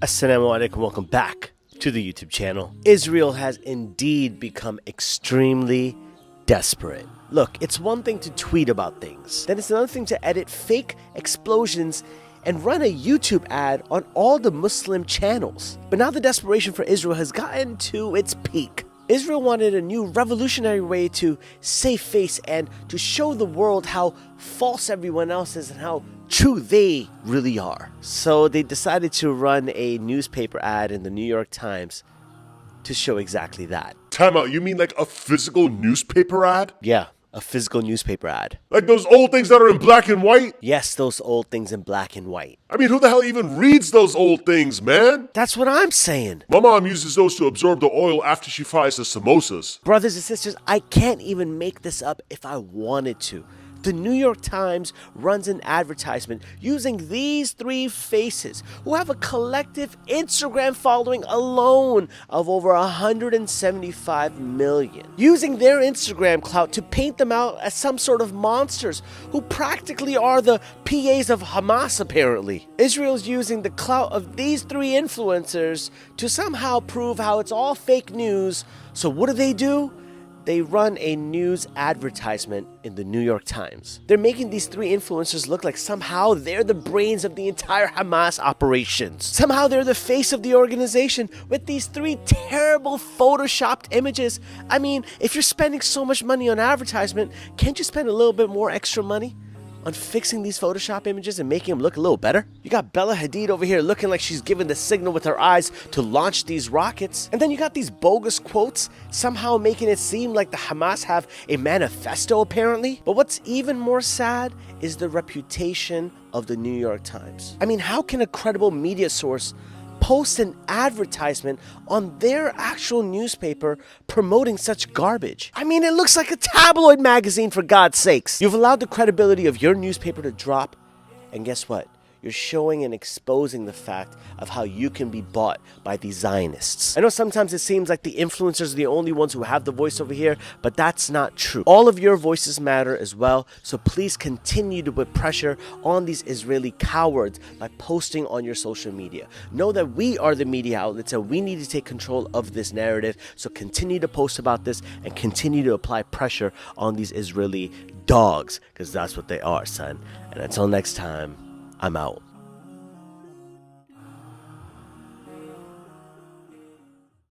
Assalamu alaikum, welcome back to the YouTube channel. Israel has indeed become extremely desperate. Look, it's one thing to tweet about things, then it's another thing to edit fake explosions and run a YouTube ad on all the Muslim channels. But now the desperation for Israel has gotten to its peak. Israel wanted a new revolutionary way to save face and to show the world how false everyone else is and how true they really are. So they decided to run a newspaper ad in the New York Times to show exactly that. Time out, you mean like a physical newspaper ad? Yeah, a physical newspaper ad. Like those old things that are in black and white? Yes, those old things in black and white. I mean, who the hell even reads those old things, man? That's what I'm saying. My mom uses those to absorb the oil after she fries the samosas. Brothers and sisters, I can't even make this up if I wanted to. The New York Times runs an advertisement using these three faces who have a collective Instagram following alone of over 175 million. Using their Instagram clout to paint them out as some sort of monsters who practically are the PAs of Hamas apparently. Israel's using the clout of these three influencers to somehow prove how it's all fake news. So what do? They run a news advertisement in the New York Times. They're making these three influencers look like somehow they're the brains of the entire Hamas operations. Somehow they're the face of the organization with these three terrible photoshopped images. I mean, if you're spending so much money on advertisement, can't you spend a little bit more extra money on fixing these Photoshop images and making them look a little better? You got Bella Hadid over here looking like she's giving the signal with her eyes to launch these rockets. And then you got these bogus quotes somehow making it seem like the Hamas have a manifesto apparently. But what's even more sad is the reputation of the New York Times. I mean, how can a credible media source post an advertisement on their actual newspaper promoting such garbage? I mean, it looks like a tabloid magazine, for God's sakes. You've allowed the credibility of your newspaper to drop, and guess what? You're showing and exposing the fact of how you can be bought by these Zionists. I know sometimes it seems like the influencers are the only ones who have the voice over here, but that's not true. All of your voices matter as well, so please continue to put pressure on these Israeli cowards by posting on your social media. Know that we are the media outlets and we need to take control of this narrative, so continue to post about this and continue to apply pressure on these Israeli dogs, because that's what they are, son. And until next time, I'm out.